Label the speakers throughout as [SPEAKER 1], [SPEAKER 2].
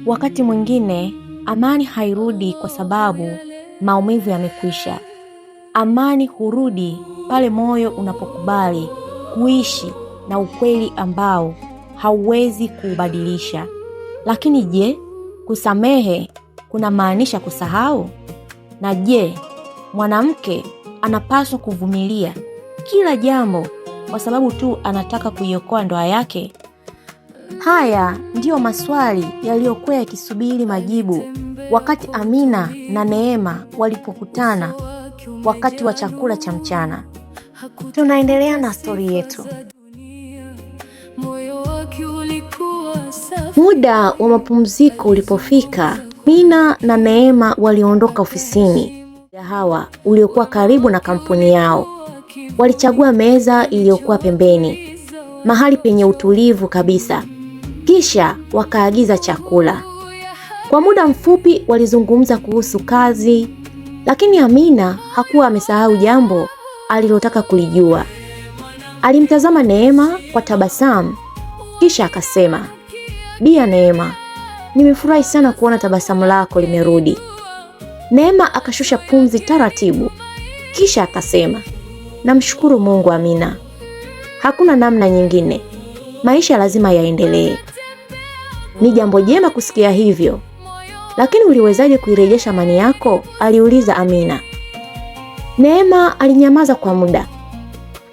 [SPEAKER 1] Wakati mwingine amani hairudi kwa sababu maumivu yamekwisha. Amani hurudi pale moyo unapokubali kuishi na ukweli ambao hauwezi kuubadilisha. Lakini je, kusamehe kuna maanisha kusahau? Na je, mwanamke anapaswa kuvumilia kila jambo kwa sababu tu anataka kuiokoa ndoa yake? Haya ndiyo maswali yaliyokuwa yakisubiri majibu wakati Amina na Neema walipokutana wakati wa chakula cha mchana. Tunaendelea na stori yetu. Muda wa mapumziko ulipofika, Amina na Neema waliondoka ofisini mgahawa uliokuwa karibu na kampuni yao. Walichagua meza iliyokuwa pembeni, mahali penye utulivu kabisa. Kisha wakaagiza chakula. Kwa muda mfupi walizungumza kuhusu kazi, lakini Amina hakuwa amesahau jambo alilotaka kulijua. Alimtazama Neema kwa tabasamu, kisha akasema, "Bia Neema, nimefurahi sana kuona tabasamu lako limerudi." Neema akashusha pumzi taratibu, kisha akasema, "Namshukuru Mungu Amina. Hakuna namna nyingine. Maisha lazima yaendelee." "Ni jambo jema kusikia hivyo. Lakini uliwezaje kuirejesha amani yako?" aliuliza Amina. Neema alinyamaza kwa muda.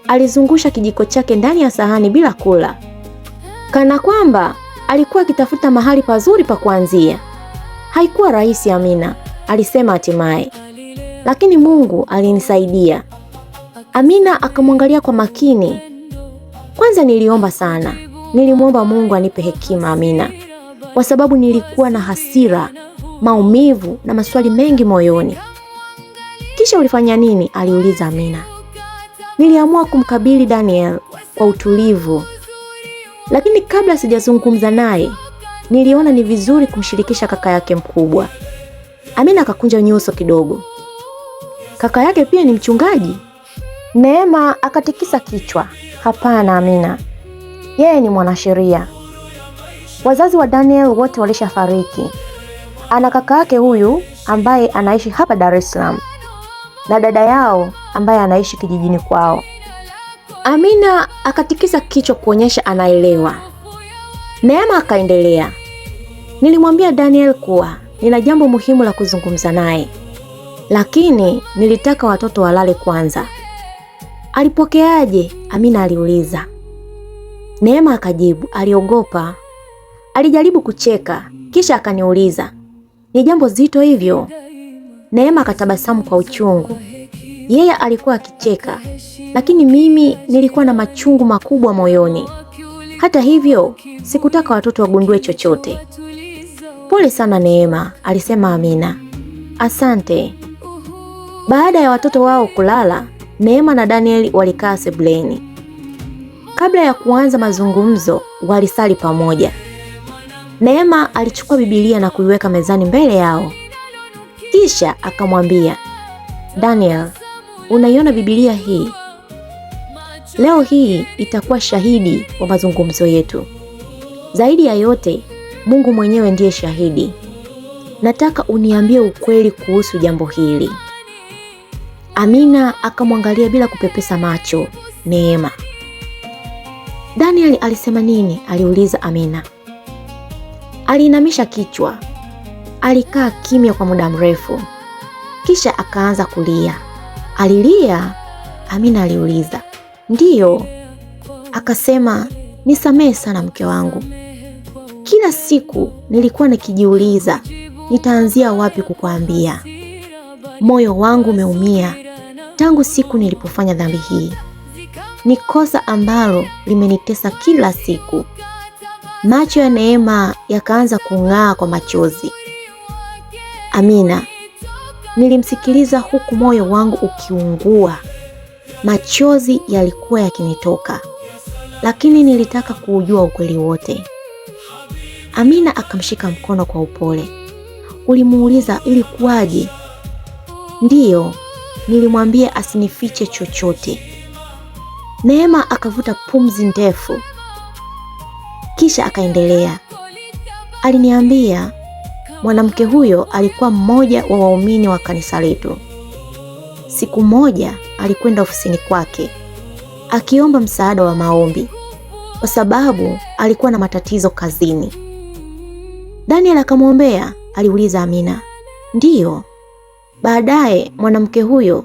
[SPEAKER 1] Alizungusha kijiko chake ndani ya sahani bila kula, kana kwamba alikuwa akitafuta mahali pazuri pa kuanzia. "Haikuwa rahisi Amina," alisema hatimaye, "lakini Mungu alinisaidia." Amina akamwangalia kwa makini. "Kwanza niliomba sana. Nilimwomba Mungu anipe hekima Amina, kwa sababu nilikuwa na hasira, maumivu na maswali mengi moyoni." "Kisha ulifanya nini?" aliuliza Amina. "Niliamua kumkabili Daniel kwa utulivu. Lakini kabla sijazungumza naye, niliona ni vizuri kumshirikisha kaka yake mkubwa." Amina akakunja nyuso kidogo. "Kaka yake pia ni mchungaji?" Neema akatikisa kichwa. "Hapana Amina, yeye ni mwanasheria. Wazazi wa Daniel wote walishafariki. Ana kaka yake huyu ambaye anaishi hapa Dar es Salaam na dada yao ambaye anaishi kijijini kwao." Amina akatikisa kichwa kuonyesha anaelewa. Neema akaendelea, "Nilimwambia Daniel kuwa nina jambo muhimu la kuzungumza naye, lakini nilitaka watoto walale kwanza." "Alipokeaje?" Amina aliuliza. Neema akajibu, "Aliogopa." Alijaribu kucheka, kisha akaniuliza, "Ni jambo zito hivyo?" Neema akatabasamu kwa uchungu. Yeye alikuwa akicheka, lakini mimi nilikuwa na machungu makubwa moyoni. Hata hivyo, sikutaka watoto wagundue chochote. "Pole sana Neema," alisema Amina. "Asante." Baada ya watoto wao kulala, Neema na Daniel walikaa sebuleni. Kabla ya kuanza mazungumzo, walisali pamoja. Neema alichukua Biblia na kuiweka mezani mbele yao. Kisha akamwambia, "Daniel, unaiona Biblia hii? Leo hii itakuwa shahidi wa mazungumzo yetu. Zaidi ya yote, Mungu mwenyewe ndiye shahidi. Nataka uniambie ukweli kuhusu jambo hili." Amina akamwangalia bila kupepesa macho Neema. "Daniel alisema nini?" aliuliza Amina. Aliinamisha kichwa. Alikaa kimya kwa muda mrefu, kisha akaanza kulia. "Alilia?" Amina aliuliza. "Ndiyo." Akasema, "Nisamehe sana mke wangu. Kila siku nilikuwa nikijiuliza nitaanzia wapi kukuambia. Moyo wangu umeumia tangu siku nilipofanya dhambi hii. Ni kosa ambalo limenitesa kila siku." Macho ya Neema yakaanza kung'aa kwa machozi. "Amina, nilimsikiliza huku moyo wangu ukiungua. Machozi yalikuwa yakinitoka, lakini nilitaka kuujua ukweli wote." Amina akamshika mkono kwa upole. "Ulimuuliza ilikuwaje?" "Ndiyo, nilimwambia asinifiche chochote. Neema akavuta pumzi ndefu, kisha akaendelea. Aliniambia mwanamke huyo alikuwa mmoja wa waumini wa kanisa letu. Siku moja alikwenda ofisini kwake akiomba msaada wa maombi kwa sababu alikuwa na matatizo kazini. Daniel akamwombea, aliuliza Amina. Ndiyo. Baadaye mwanamke huyo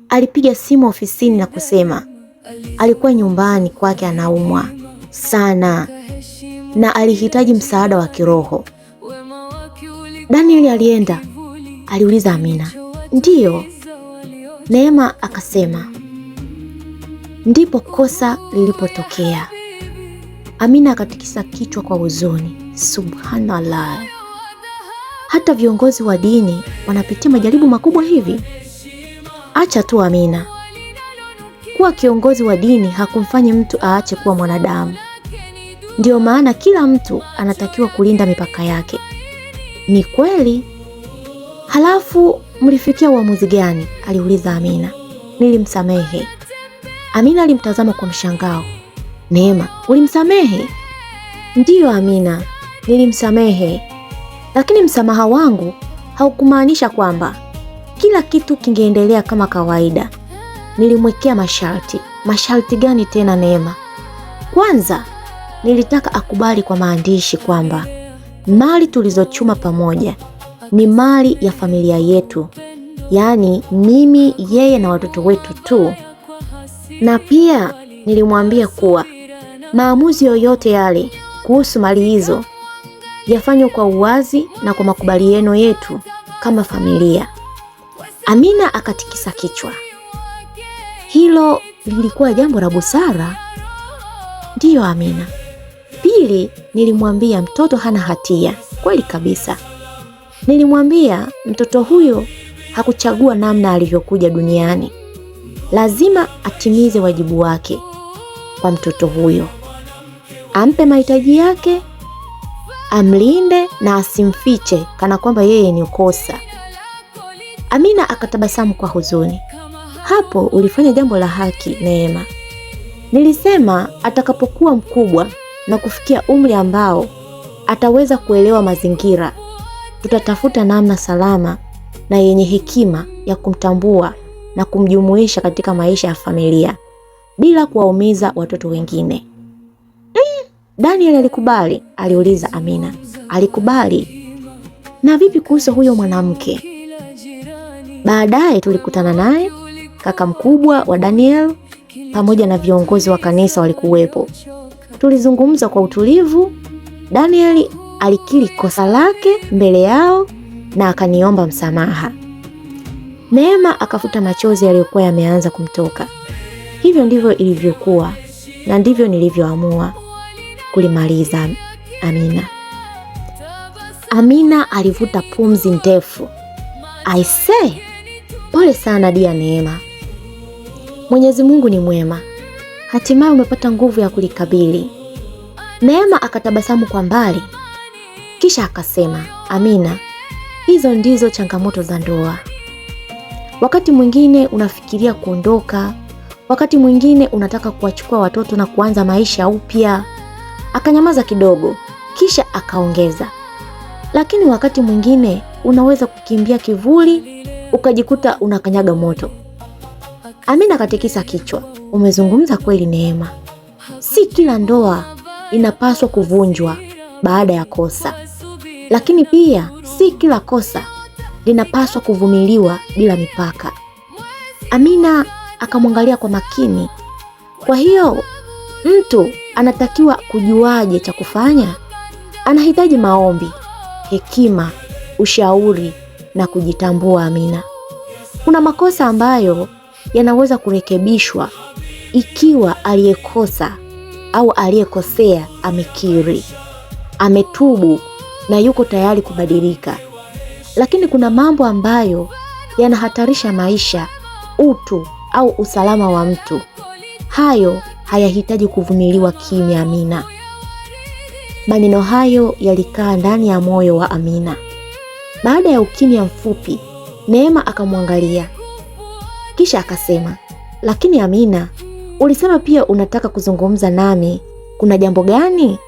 [SPEAKER 1] alipiga simu ofisini na kusema alikuwa nyumbani kwake anaumwa sana na alihitaji msaada wa kiroho. Daniel alienda, aliuliza Amina. Ndiyo. Neema akasema. Ndipo kosa lilipotokea. Amina akatikisa kichwa kwa huzuni. Subhanallah. Hata viongozi wa dini wanapitia majaribu makubwa hivi? Acha tu Amina. Kuwa kiongozi wa dini hakumfanyi mtu aache kuwa mwanadamu. Ndio maana kila mtu anatakiwa kulinda mipaka yake. Ni kweli. Halafu mlifikia uamuzi gani? Aliuliza Amina. Nilimsamehe. Amina alimtazama kwa mshangao. Neema, ulimsamehe? Ndiyo Amina, nilimsamehe. Lakini msamaha wangu haukumaanisha kwamba kila kitu kingeendelea kama kawaida. Nilimwekea masharti. Masharti gani tena Neema? Kwanza, nilitaka akubali kwa maandishi kwamba mali tulizochuma pamoja ni mali ya familia yetu, yaani mimi, yeye na watoto wetu tu. Na pia nilimwambia kuwa maamuzi yoyote yale kuhusu mali hizo yafanywe kwa uwazi na kwa makubaliano yetu kama familia. Amina akatikisa kichwa. Hilo lilikuwa jambo la busara? Ndiyo Amina. Pili, nilimwambia mtoto hana hatia. Kweli kabisa. Nilimwambia mtoto huyo hakuchagua namna alivyokuja duniani. Lazima atimize wajibu wake kwa mtoto huyo. Ampe mahitaji yake, amlinde na asimfiche kana kwamba yeye ni kosa. Amina akatabasamu kwa huzuni. Hapo ulifanya jambo la haki Neema. Nilisema atakapokuwa mkubwa na kufikia umri ambao ataweza kuelewa mazingira, tutatafuta namna salama na yenye hekima ya kumtambua na kumjumuisha katika maisha ya familia bila kuwaumiza watoto wengine. Daniel alikubali? Aliuliza Amina. Alikubali. Na vipi kuhusu huyo mwanamke? Baadaye tulikutana naye, kaka mkubwa wa Daniel pamoja na viongozi wa kanisa walikuwepo. Tulizungumza kwa utulivu. Daniel alikiri kosa lake mbele yao na akaniomba msamaha. Neema akafuta machozi yaliyokuwa yameanza kumtoka. Hivyo ndivyo ilivyokuwa na ndivyo nilivyoamua kulimaliza Amina. Amina alivuta pumzi ndefu. I say, pole sana dia Neema. Mwenyezi Mungu ni mwema. Hatimaye umepata nguvu ya kulikabili. Neema akatabasamu kwa mbali. Kisha akasema, Amina, hizo ndizo changamoto za ndoa. Wakati mwingine unafikiria kuondoka, wakati mwingine unataka kuwachukua watoto na kuanza maisha upya. Akanyamaza kidogo, kisha akaongeza, lakini wakati mwingine unaweza kukimbia kivuli, ukajikuta unakanyaga moto. Amina katikisa kichwa. Umezungumza kweli Neema. Si kila ndoa inapaswa kuvunjwa baada ya kosa, lakini pia si kila kosa linapaswa kuvumiliwa bila mipaka. Amina akamwangalia kwa makini. Kwa hiyo mtu anatakiwa kujuaje cha kufanya? Anahitaji maombi, hekima, ushauri na kujitambua Amina. Kuna makosa ambayo yanaweza kurekebishwa ikiwa aliyekosa au aliyekosea amekiri, ametubu na yuko tayari kubadilika. Lakini kuna mambo ambayo yanahatarisha maisha, utu au usalama wa mtu. Hayo hayahitaji kuvumiliwa kimya Amina. Maneno hayo yalikaa ndani ya moyo wa Amina. Baada ya ukimya mfupi, Neema akamwangalia. Kisha akasema, lakini Amina, ulisema pia unataka kuzungumza nami. Kuna jambo gani?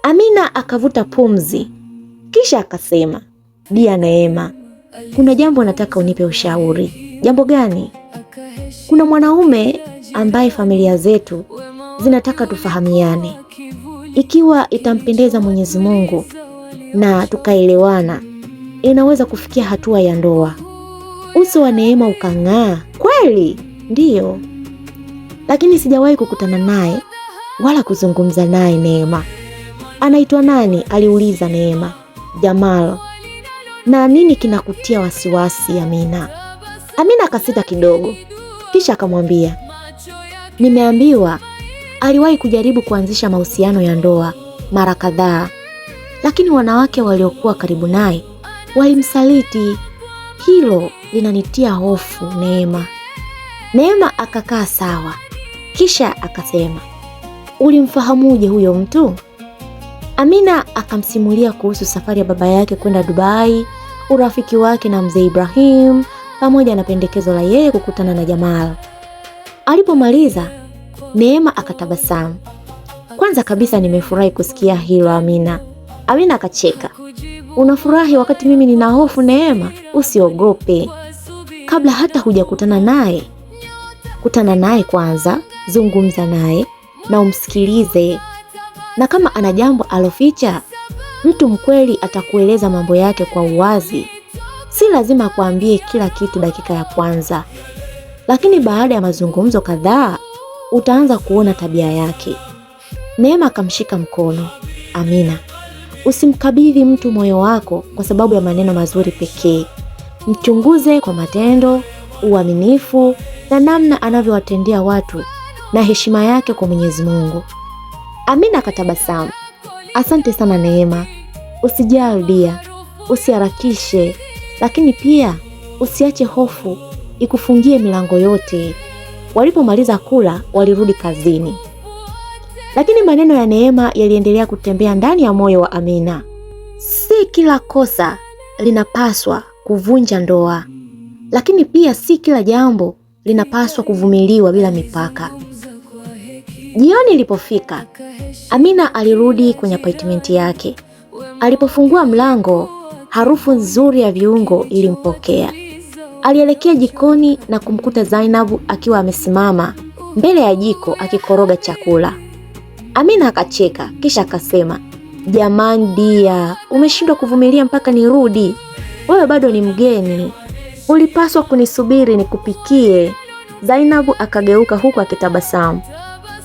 [SPEAKER 1] Amina akavuta pumzi. Kisha akasema, Dia Neema, kuna jambo nataka unipe ushauri. Jambo gani? Kuna mwanaume ambaye familia zetu zinataka tufahamiane. Ikiwa itampendeza Mwenyezi Mungu na tukaelewana, inaweza kufikia hatua ya ndoa. Uso wa Neema ukang'aa. Kweli? Ndiyo, lakini sijawahi kukutana naye wala kuzungumza naye. Neema, anaitwa nani? Aliuliza Neema. Jamal. Na nini kinakutia wasiwasi Amina? Amina akasita kidogo, kisha akamwambia, nimeambiwa aliwahi kujaribu kuanzisha mahusiano ya ndoa mara kadhaa, lakini wanawake waliokuwa karibu naye walimsaliti. Hilo linanitia hofu Neema. Neema akakaa sawa, kisha akasema, ulimfahamuje huyo mtu? Amina akamsimulia kuhusu safari ya baba yake kwenda Dubai, urafiki wake na mzee Ibrahim, pamoja na pendekezo la yeye kukutana na Jamal. Alipomaliza, Neema akatabasamu. Kwanza kabisa nimefurahi kusikia hilo Amina. Amina akacheka. Unafurahi wakati mimi nina hofu Neema? Usiogope. Kabla hata hujakutana naye, kutana naye kwanza, zungumza naye na umsikilize. Na kama ana jambo aloficha, mtu mkweli atakueleza mambo yake kwa uwazi. Si lazima akuambie kila kitu dakika ya kwanza, lakini baada ya mazungumzo kadhaa utaanza kuona tabia yake. Neema akamshika mkono. Amina, usimkabidhi mtu moyo wako kwa sababu ya maneno mazuri pekee. Mchunguze kwa matendo, uaminifu na namna anavyowatendea watu na heshima yake kwa Mwenyezi Mungu. Amina akatabasamu. Asante sana Neema. Usijali Dia, usiharakishe, lakini pia usiache hofu ikufungie milango yote. Walipomaliza kula, walirudi kazini. Lakini maneno ya Neema yaliendelea kutembea ndani ya moyo wa Amina. Si kila kosa linapaswa kuvunja ndoa, lakini pia si kila jambo linapaswa kuvumiliwa bila mipaka. Jioni ilipofika, Amina alirudi kwenye apartment yake. Alipofungua mlango, harufu nzuri ya viungo ilimpokea. Alielekea jikoni na kumkuta Zainabu akiwa amesimama mbele ya jiko akikoroga chakula. Amina akacheka, kisha akasema, jamani Dia, umeshindwa kuvumilia mpaka nirudi? Wewe bado ni mgeni, ulipaswa kunisubiri nikupikie. Zainabu akageuka huku akitabasamu.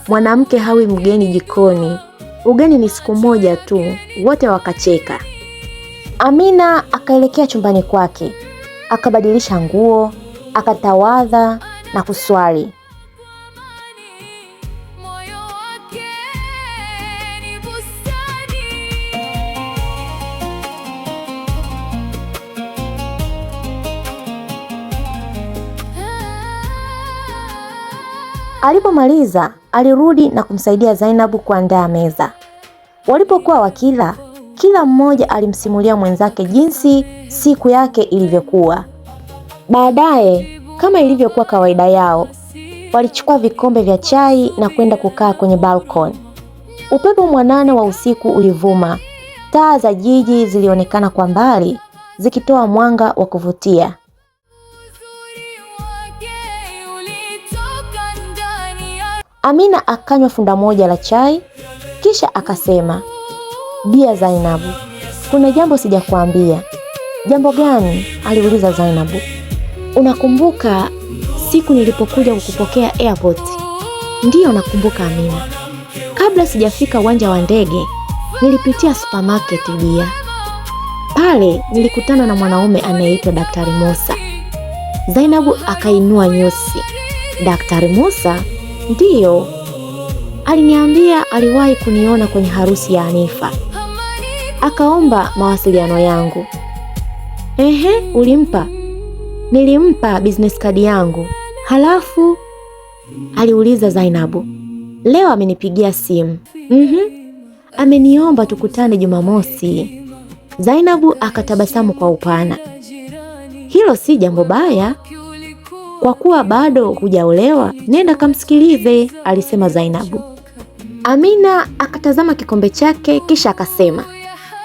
[SPEAKER 1] Mwanamke hawi mgeni jikoni, ugeni ni siku moja tu. Wote wakacheka. Amina akaelekea chumbani kwake, akabadilisha nguo, akatawadha na kuswali. Alipomaliza, alirudi na kumsaidia Zainabu kuandaa meza. Walipokuwa wakila, kila mmoja alimsimulia mwenzake jinsi siku yake ilivyokuwa. Baadaye, kama ilivyokuwa kawaida yao, walichukua vikombe vya chai na kwenda kukaa kwenye balkoni. Upepo mwanana wa usiku ulivuma. Taa za jiji zilionekana kwa mbali, zikitoa mwanga wa kuvutia. Amina akanywa funda moja la chai, kisha akasema, Bia Zainabu, kuna jambo sijakuambia. Jambo gani? Aliuliza Zainabu. Unakumbuka siku nilipokuja kukupokea airport? Ndiyo nakumbuka Amina. Kabla sijafika uwanja wa ndege, nilipitia supermarket Bia. Pale nilikutana na mwanaume anayeitwa Daktari Musa. Zainabu akainua nyusi. Daktari Musa? Ndiyo, aliniambia aliwahi kuniona kwenye harusi ya Hanifa. Akaomba mawasiliano yangu. Ehe, ulimpa? Nilimpa business card yangu. Halafu? Aliuliza Zainabu. Leo amenipigia simu. Ameniomba tukutane Jumamosi. Zainabu akatabasamu kwa upana. Hilo si jambo baya. Kwa kuwa bado hujaolewa, nenda kamsikilize, alisema Zainabu. Amina akatazama kikombe chake kisha akasema,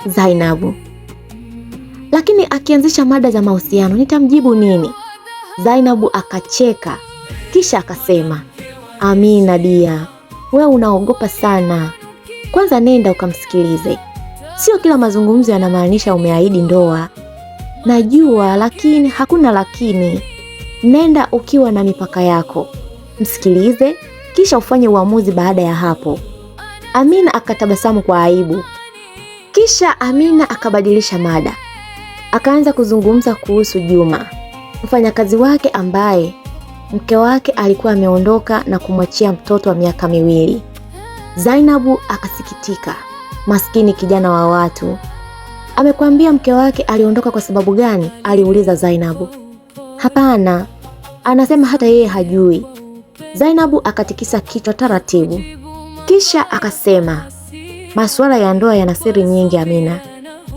[SPEAKER 1] Zainabu, lakini akianzisha mada za mahusiano nitamjibu nini? Zainabu akacheka kisha akasema, Amina dia, wewe unaogopa sana. Kwanza nenda ukamsikilize. Sio kila mazungumzo yanamaanisha umeahidi ndoa. Najua, lakini hakuna lakini. Nenda ukiwa na mipaka yako. Msikilize kisha ufanye uamuzi baada ya hapo. Amina akatabasamu kwa aibu. Kisha Amina akabadilisha mada. Akaanza kuzungumza kuhusu Juma, mfanyakazi wake ambaye mke wake alikuwa ameondoka na kumwachia mtoto wa miaka 2. Zainabu akasikitika. Maskini kijana wa watu. Amekwambia mke wake aliondoka kwa sababu gani? Aliuliza Zainabu. Hapana, anasema hata yeye hajui. Zainabu akatikisa kichwa taratibu. Kisha akasema, masuala ya ndoa yana siri nyingi Amina.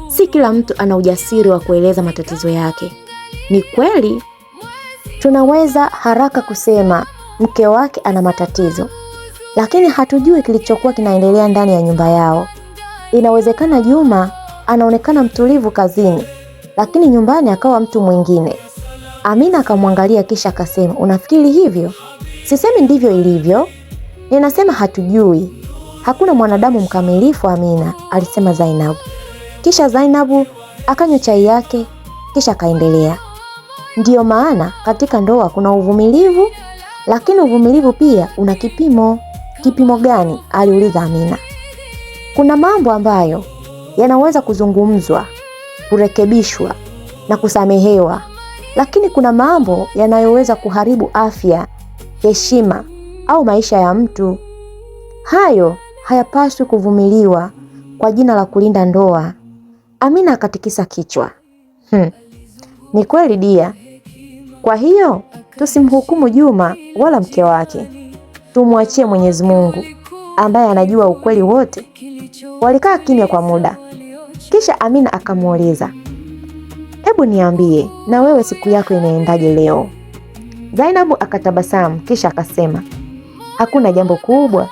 [SPEAKER 1] Si kila mtu ana ujasiri wa kueleza matatizo yake. Ni kweli tunaweza haraka kusema mke wake ana matatizo, lakini hatujui kilichokuwa kinaendelea ndani ya nyumba yao. Inawezekana Juma anaonekana mtulivu kazini, lakini nyumbani akawa mtu mwingine. Amina akamwangalia kisha akasema, unafikiri hivyo? Sisemi ndivyo ilivyo. Ninasema hatujui. Hakuna mwanadamu mkamilifu Amina, alisema Zainabu. Kisha Zainabu akanywa chai yake kisha akaendelea. Ndiyo maana katika ndoa kuna uvumilivu, lakini uvumilivu pia una kipimo. Kipimo gani? Aliuliza Amina. Kuna mambo ambayo yanaweza kuzungumzwa, kurekebishwa na kusamehewa, lakini kuna mambo yanayoweza kuharibu afya, heshima au maisha ya mtu. Hayo hayapaswi kuvumiliwa kwa jina la kulinda ndoa. Amina akatikisa kichwa. Ni kweli dia. Kwa hiyo tusimhukumu Juma wala mke wake. Tumwachie Mwenyezi Mungu ambaye anajua ukweli wote. Walikaa kimya kwa muda. Kisha Amina akamuuliza, hebu niambie, na wewe siku yako inaendaje leo? Zainabu akatabasamu kisha akasema, hakuna jambo kubwa.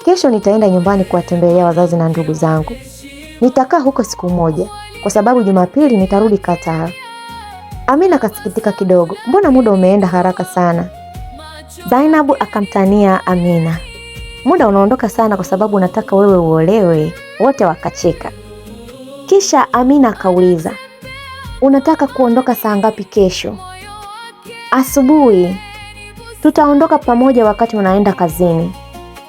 [SPEAKER 1] Kesho nitaenda nyumbani kuwatembelea wazazi na ndugu zangu. Nitakaa huko siku moja kwa sababu Jumapili nitarudi Qatar. Amina akasikitika kidogo. Mbona muda umeenda haraka sana? Zainabu akamtania Amina, muda unaondoka sana kwa sababu unataka wewe uolewe. Wote wakacheka. Kisha Amina akauliza, unataka kuondoka saa ngapi kesho? Asubuhi. Tutaondoka pamoja wakati unaenda kazini.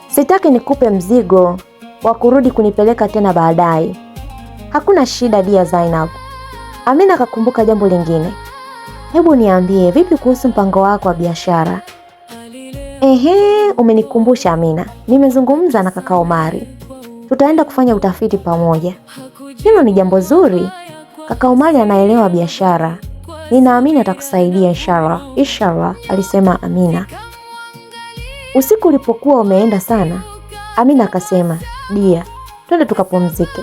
[SPEAKER 1] Sitaki nikupe mzigo wa kurudi kunipeleka tena baadaye. Hakuna shida dia Zainabu. Amina akakumbuka jambo lingine. Hebu niambie, vipi kuhusu mpango wako wa biashara? Umenikumbusha Amina. Nimezungumza na kaka Omari. Tutaenda kufanya utafiti pamoja. Hilo ni jambo zuri. Kaka Omari anaelewa biashara. Ninaamini atakusaidia inshallah. Inshallah, alisema Amina. Usiku ulipokuwa umeenda sana, Amina akasema, dia, twende tukapumzike.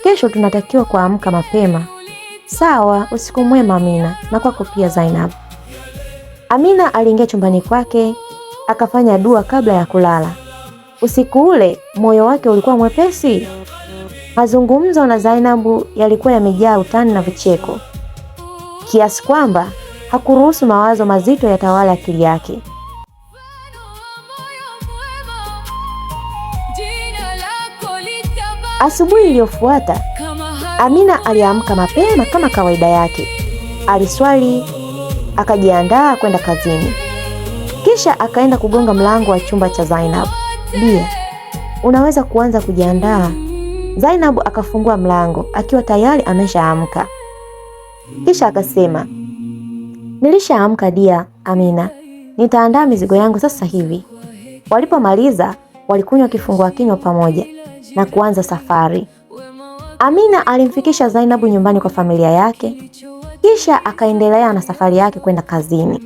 [SPEAKER 1] Kesho tunatakiwa kuamka mapema. Sawa, usiku mwema Amina, na kwako pia Zainabu. Amina aliingia chumbani kwake, akafanya dua kabla ya kulala. Usiku ule moyo wake ulikuwa mwepesi. Mazungumzo na Zainabu yalikuwa yamejaa utani na vicheko, kiasi kwamba hakuruhusu mawazo mazito yatawala akili yake. Asubuhi iliyofuata, Amina aliamka mapema kama kawaida yake. Aliswali, akajiandaa kwenda kazini. Kisha akaenda kugonga mlango wa chumba cha Zainabu. Dia, unaweza kuanza kujiandaa. Zainabu akafungua mlango akiwa tayari ameshaamka. Kisha akasema, nilishaamka dia Amina. Nitaandaa mizigo yangu sasa hivi. Walipomaliza, walikunywa kifungua kinywa pamoja na kuanza safari. Amina alimfikisha Zainabu nyumbani kwa familia yake, kisha akaendelea na safari yake kwenda kazini.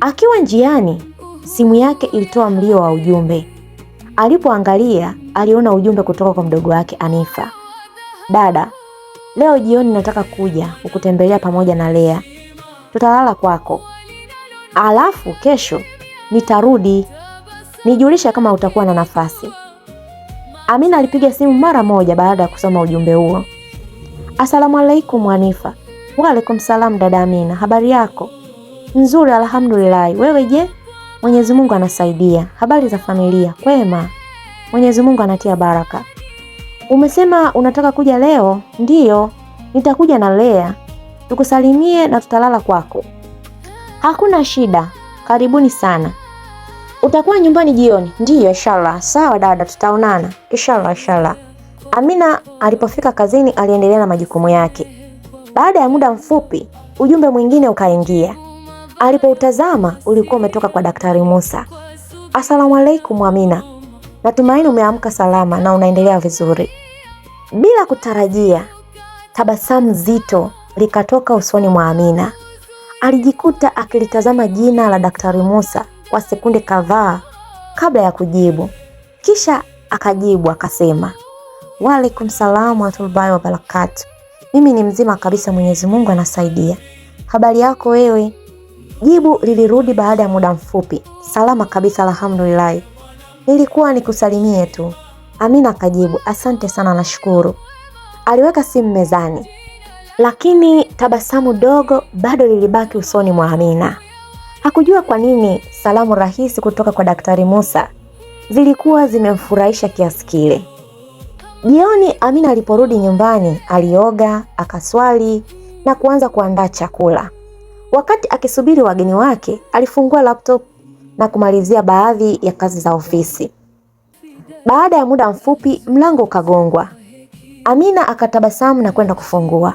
[SPEAKER 1] Akiwa njiani, simu yake ilitoa mlio wa ujumbe. Alipoangalia, aliona ujumbe kutoka kwa mdogo wake Anifa. Dada, leo jioni nataka kuja kukutembelea pamoja na Lea. Tutalala kwako. alafu kesho nitarudi, nijulisha kama utakuwa na nafasi. Amina alipiga simu mara moja baada ya kusoma ujumbe huo. Asalamu alaikum Hanifa. Wa alaikum salam dada Amina, habari yako? Nzuri alhamdulillah, wewe je? Mwenyezi Mungu anasaidia. Habari za familia? Kwema, Mwenyezi Mungu anatia baraka. Umesema unataka kuja leo? Ndiyo, nitakuja na Lea, tukusalimie na tutalala kwako. Hakuna shida, karibuni sana. Utakuwa nyumbani jioni? Ndiyo inshallah. Sawa dada, tutaonana inshallah. Amina alipofika kazini aliendelea na majukumu yake. Baada ya muda mfupi ujumbe mwingine ukaingia. Alipoutazama ulikuwa umetoka kwa Daktari Musa. Asalamu alaikum Amina, natumaini umeamka salama na unaendelea vizuri. Bila kutarajia, tabasamu zito likatoka usoni mwa Amina. Alijikuta akilitazama jina la Daktari Musa kwa sekunde kadhaa kabla ya kujibu. Kisha akajibu akasema, wa alaikum salam wa rahmatullahi wa barakatuh. Mimi ni mzima kabisa, Mwenyezi Mungu anasaidia. Habari yako wewe? Jibu lilirudi baada ya muda mfupi. Salama kabisa alhamdulillah. Nilikuwa nikusalimie tu. Amina akajibu, asante sana nashukuru. Aliweka simu mezani. Lakini tabasamu dogo bado lilibaki usoni mwa Amina. Hakujua kwa nini salamu rahisi kutoka kwa Daktari Musa zilikuwa zimemfurahisha kiasi kile. Jioni Amina aliporudi nyumbani, alioga, akaswali na kuanza kuandaa chakula. Wakati akisubiri wageni wake, alifungua laptop na kumalizia baadhi ya kazi za ofisi. Baada ya muda mfupi, mlango ukagongwa. Amina akatabasamu na kwenda kufungua.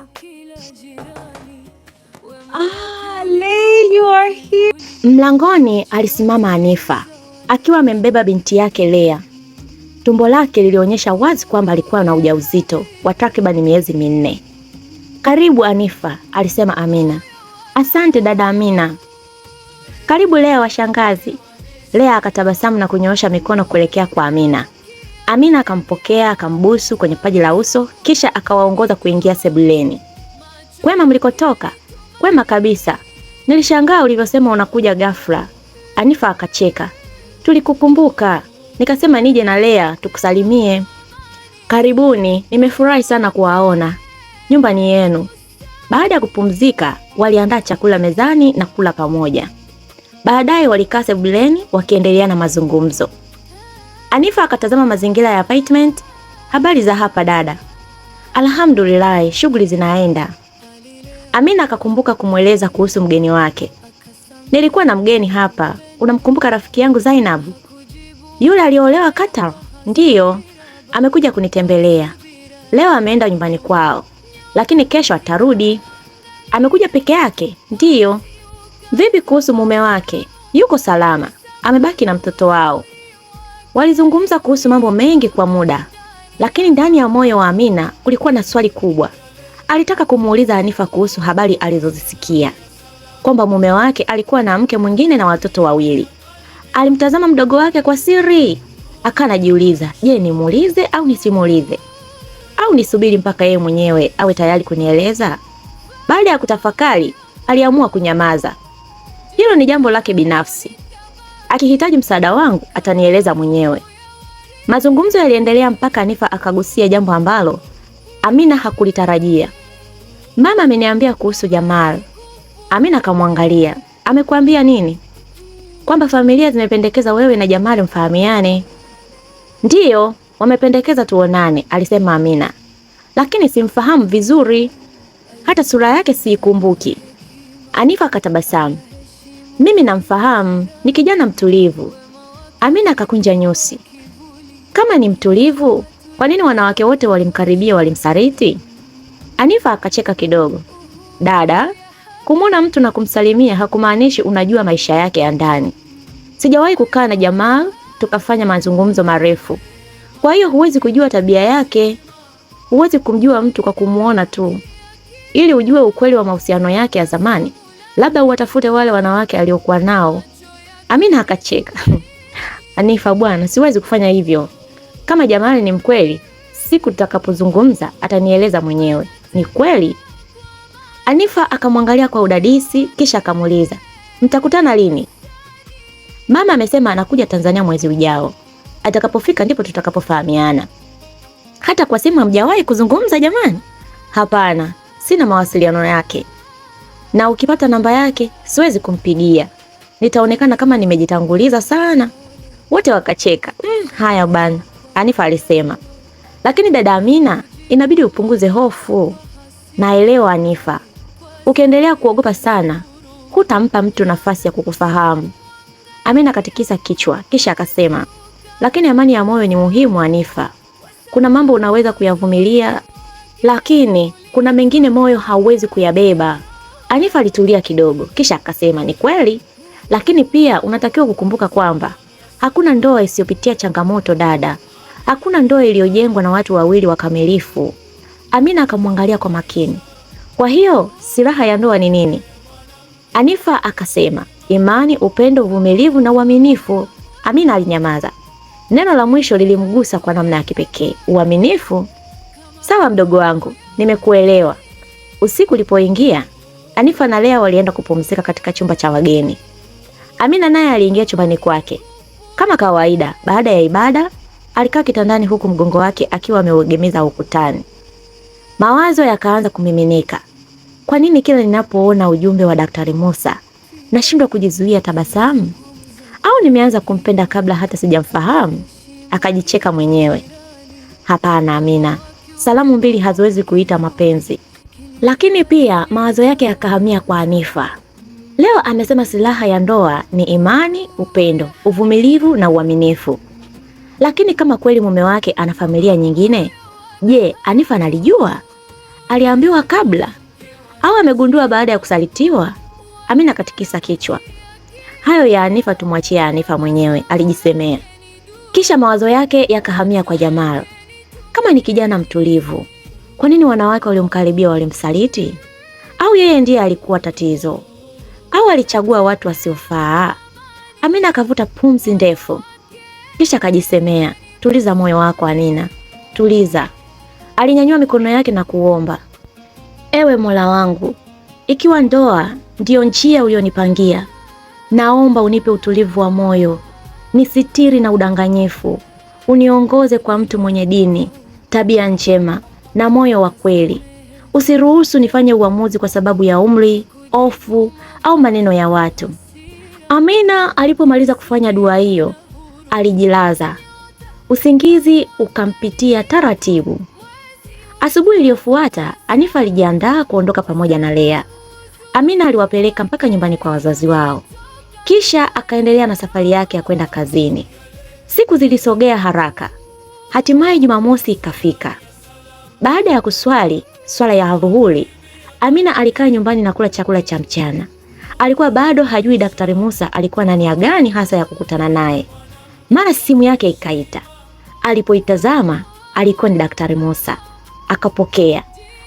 [SPEAKER 2] Lei, you are here.
[SPEAKER 1] Mlangoni alisimama Hanifa akiwa amembeba binti yake Lea. Tumbo lake lilionyesha wazi kwamba alikuwa na ujauzito wa takriban miezi 4. Karibu Hanifa, alisema Amina. Asante dada Amina. Karibu Lea wa shangazi. Lea akatabasamu na kunyoosha mikono kuelekea kwa Amina. Amina akampokea, akambusu kwenye paji la uso, kisha akawaongoza kuingia sebuleni. Kwema mlikotoka? Kwema kabisa. Nilishangaa ulivyosema unakuja ghafla. Hanifa akacheka. Tulikukumbuka. Nikasema nije na Lea tukusalimie. Karibuni, nimefurahi sana kuwaona. Nyumba ni yenu. Baada ya kupumzika, waliandaa chakula mezani na kula pamoja. Baadaye walikaa sebuleni wakiendelea na mazungumzo. Hanifa akatazama mazingira ya apartment. Habari za hapa dada? Alhamdulillah, shughuli zinaenda. Amina akakumbuka kumweleza kuhusu mgeni wake. Nilikuwa na mgeni hapa. Unamkumbuka rafiki yangu Zainab? Yule aliolewa Qatar? Ndiyo, amekuja kunitembelea. Leo ameenda nyumbani kwao, lakini kesho atarudi. Amekuja peke yake? Ndiyo. Vipi kuhusu mume wake? Yuko salama, amebaki na mtoto wao. Walizungumza kuhusu mambo mengi kwa muda, lakini ndani ya moyo wa Amina kulikuwa na swali kubwa. Alitaka kumuuliza Hanifa kuhusu habari alizozisikia, kwamba mume wake alikuwa na mke mwingine na watoto 2. Alimtazama mdogo wake kwa siri. Akanajiuliza, je, nimuulize au nisimuulize? Au nisubiri mpaka yeye mwenyewe awe tayari kunieleza? Baada ya kutafakari, aliamua kunyamaza. Hilo ni jambo lake binafsi. Akihitaji msaada wangu atanieleza mwenyewe. Mazungumzo yaliendelea mpaka Hanifa akagusia jambo ambalo Amina hakulitarajia. Mama ameniambia kuhusu Jamal. Amina akamwangalia. Amekuambia nini? Kwamba familia zimependekeza wewe na Jamal mfahamiane. Ndiyo, wamependekeza tuonane, alisema Amina. Lakini simfahamu vizuri. Hata sura yake siikumbuki. Hanifa akatabasamu. Mimi namfahamu, ni kijana mtulivu. Amina akakunja nyusi. Kama ni mtulivu, kwa nini wanawake wote walimkaribia walimsaliti? Hanifa akacheka kidogo. Dada, kumwona mtu na kumsalimia hakumaanishi unajua maisha yake ya ndani. Sijawahi kukaa na Jamal tukafanya mazungumzo marefu. Kwa hiyo huwezi kujua tabia yake. Huwezi kumjua mtu kwa kumuona tu. Ili ujue ukweli wa mahusiano yake ya zamani, labda uwatafute wale wanawake aliokuwa nao. Amina akacheka. Hanifa bwana, siwezi kufanya hivyo. Kama Jamal ni mkweli, siku tutakapozungumza atanieleza mwenyewe. Ni kweli? Hanifa akamwangalia kwa udadisi kisha akamuuliza, Mtakutana lini? Mama amesema anakuja Tanzania mwezi ujao. Atakapofika ndipo tutakapofahamiana. Hata kwa simu hamjawahi kuzungumza jamani? Hapana, sina mawasiliano yake. Na ukipata namba yake, siwezi kumpigia. Nitaonekana kama nimejitanguliza sana. Wote wakacheka. Haya bana, Hanifa alisema. Lakini dada Amina, inabidi upunguze hofu. Naelewa Hanifa. Ukiendelea kuogopa sana, hutampa mtu nafasi ya kukufahamu. Amina katikisa kichwa, kisha akasema, lakini amani ya moyo ni muhimu Hanifa. Kuna mambo unaweza kuyavumilia, lakini kuna mengine moyo hauwezi kuyabeba. Hanifa alitulia kidogo, kisha akasema, ni kweli, lakini pia unatakiwa kukumbuka kwamba hakuna ndoa isiyopitia changamoto dada. Hakuna ndoa iliyojengwa na watu wawili wakamilifu. Amina akamwangalia kwa makini. Kwa hiyo, silaha ya ndoa ni nini? Hanifa akasema, imani, upendo, uvumilivu na uaminifu. Amina alinyamaza. Neno la mwisho lilimgusa kwa namna ya kipekee. Uaminifu? Sawa mdogo wangu, nimekuelewa. Usiku ulipoingia, Hanifa na Lea walienda kupumzika katika chumba cha wageni. Amina naye aliingia chumbani kwake. Kama kawaida, baada ya ibada, alikaa kitandani huku mgongo wake akiwa ameuegemeza ukutani. Mawazo yakaanza kumiminika. Kwa nini kila ninapoona ujumbe wa Daktari Musa nashindwa kujizuia tabasamu? Au nimeanza kumpenda kabla hata sijamfahamu? Akajicheka mwenyewe. Hapana Amina, salamu mbili haziwezi kuita mapenzi. Lakini pia mawazo yake yakahamia kwa Hanifa. Leo amesema silaha ya ndoa ni imani, upendo, uvumilivu na uaminifu. Lakini kama kweli mume wake ana familia nyingine, je, Hanifa analijua? Aliambiwa kabla? Au amegundua baada ya kusalitiwa? Amina katikisa kichwa. Hayo ya Hanifa tumwachie Hanifa mwenyewe, alijisemea. Kisha mawazo yake yakahamia kwa Jamal. Kama ni kijana mtulivu, kwa nini wanawake waliomkaribia walimsaliti? Au yeye ndiye alikuwa tatizo? Au alichagua watu wasiofaa? Amina akavuta pumzi ndefu. Kisha akajisemea, tuliza moyo wako Amina, tuliza. Alinyanyua mikono yake na kuomba. Ewe Mola wangu, ikiwa ndoa ndiyo njia ulionipangia, naomba unipe utulivu wa moyo, nisitiri na udanganyifu, uniongoze kwa mtu mwenye dini, tabia njema na moyo wa kweli. Usiruhusu nifanye uamuzi kwa sababu ya umri, hofu au maneno ya watu. Amina alipomaliza kufanya dua hiyo, alijilaza. Usingizi ukampitia taratibu. Asubuhi iliyofuata, Hanifa alijiandaa kuondoka pamoja na Lea. Amina aliwapeleka mpaka nyumbani kwa wazazi wao. Kisha akaendelea na safari yake ya kwenda kazini. Siku zilisogea haraka. Hatimaye Jumamosi ikafika. Baada ya kuswali swala ya adhuhuri, Amina alikaa nyumbani na kula chakula cha mchana. Alikuwa bado hajui Daktari Musa alikuwa na nia gani hasa ya kukutana naye. Mara simu yake ikaita. Alipoitazama, alikuwa ni Daktari Musa. Akapokea.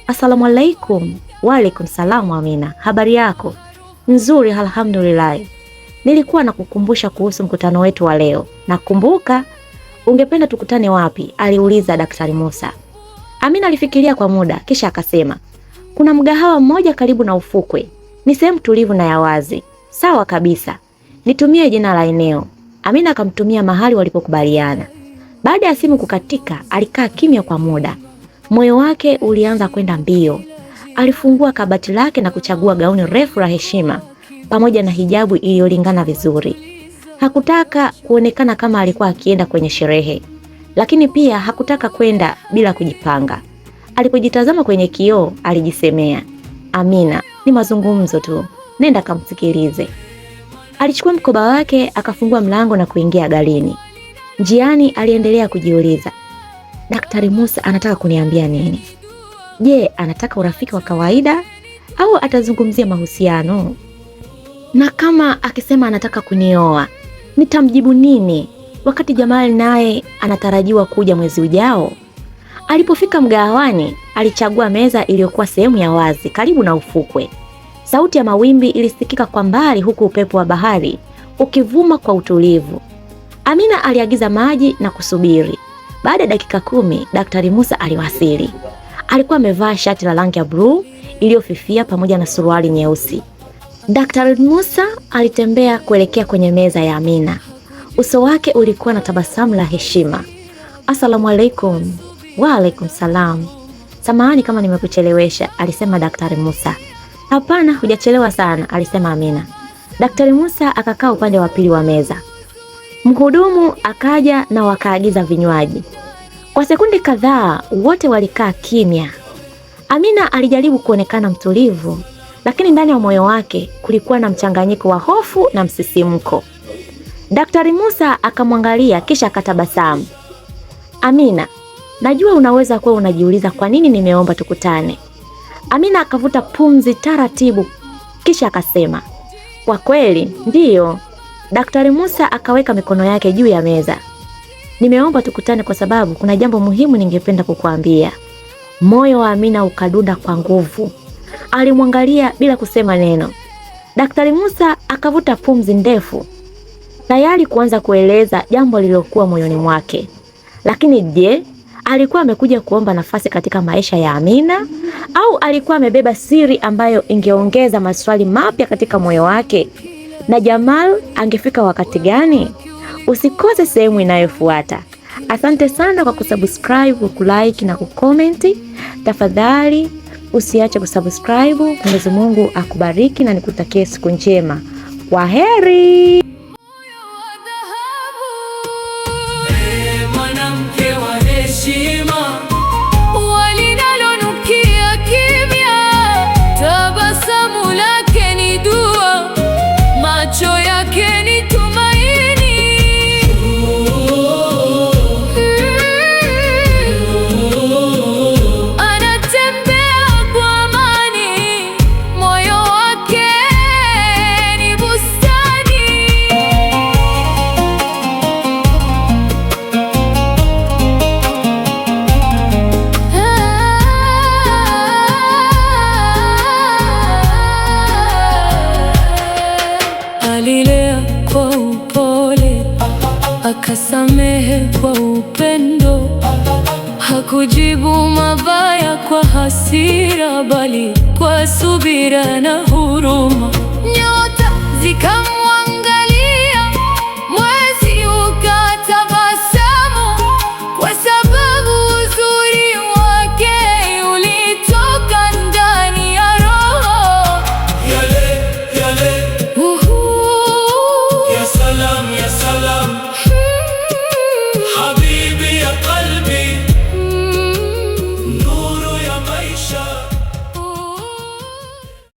[SPEAKER 1] Asalamu alaikum. Wa alaikum salamu Amina. Habari yako? Nzuri alhamdulillah. Nilikuwa nakukumbusha kuhusu mkutano wetu wa leo. Nakumbuka. Ungependa tukutane wapi? Aliuliza Daktari Musa. Amina alifikiria kwa muda kisha akasema, kuna mgahawa mmoja karibu na ufukwe. Ni sehemu tulivu na ya wazi. Sawa kabisa. Nitumie jina la eneo. Amina akamtumia mahali walipokubaliana. Baada ya simu kukatika, alikaa kimya kwa muda. Moyo wake ulianza kwenda mbio. Alifungua kabati lake na kuchagua gauni refu la heshima pamoja na hijabu iliyolingana vizuri. Hakutaka kuonekana kama alikuwa akienda kwenye sherehe, lakini pia hakutaka kwenda bila kujipanga. Alipojitazama kwenye kioo, alijisemea, Amina, ni mazungumzo tu. Nenda kamsikilize. Alichukua mkoba wake, akafungua mlango na kuingia garini. Njiani aliendelea kujiuliza, Daktari Musa anataka kuniambia nini? Je, anataka urafiki wa kawaida au atazungumzia mahusiano? Na kama akisema anataka kunioa, nitamjibu nini wakati Jamal naye anatarajiwa kuja mwezi ujao? Alipofika mgahawani, alichagua meza iliyokuwa sehemu ya wazi karibu na ufukwe. Sauti ya mawimbi ilisikika kwa mbali huku upepo wa bahari ukivuma kwa utulivu. Amina aliagiza maji na kusubiri. Baada ya dakika 10, Daktari Musa aliwasili. Alikuwa amevaa shati la rangi ya bluu iliyofifia pamoja na suruali nyeusi. Daktari Musa alitembea kuelekea kwenye meza ya Amina. Uso wake ulikuwa na tabasamu la heshima. Asalamu alaikum. Wa alaikum salam. Samahani kama nimekuchelewesha, alisema Daktari Musa. Hapana, hujachelewa sana, alisema Amina. Daktari Musa akakaa upande wa pili wa meza. Mhudumu akaja na wakaagiza vinywaji. Kwa sekundi kadhaa wote walikaa kimya. Amina alijaribu kuonekana mtulivu, lakini ndani ya moyo wake kulikuwa na mchanganyiko wa hofu na msisimko. Daktari Musa akamwangalia kisha akatabasamu. Amina, najua unaweza kuwa unajiuliza kwa nini nimeomba tukutane. Amina akavuta pumzi taratibu kisha akasema, kwa kweli, ndiyo. Daktari Musa akaweka mikono yake juu ya meza. Nimeomba tukutane kwa sababu kuna jambo muhimu ningependa kukuambia. Moyo wa Amina ukadunda kwa nguvu. Alimwangalia bila kusema neno. Daktari Musa akavuta pumzi ndefu, tayari kuanza kueleza jambo lililokuwa moyoni mwake. Lakini je, alikuwa amekuja kuomba nafasi katika maisha ya Amina au alikuwa amebeba siri ambayo ingeongeza maswali mapya katika moyo wake? Na Jamal angefika wakati gani? Usikose sehemu inayofuata. Asante sana kwa kusubscribe, kulike na kukomenti. Tafadhali usiache kusubscribe. Mwenyezi Mungu akubariki na nikutakie siku njema. Kwaheri.
[SPEAKER 3] Mwanamke wa heshima, walinalonukia kimya, tabasamu lake ni dua, macho yake ni tumaini. Anatembea kwa amani, moyo wake ni bustani. Alilea kwa upole, akasamehe kwa upendo, hakujibu mabaya kwa hasira, bali kwa subira na huruma.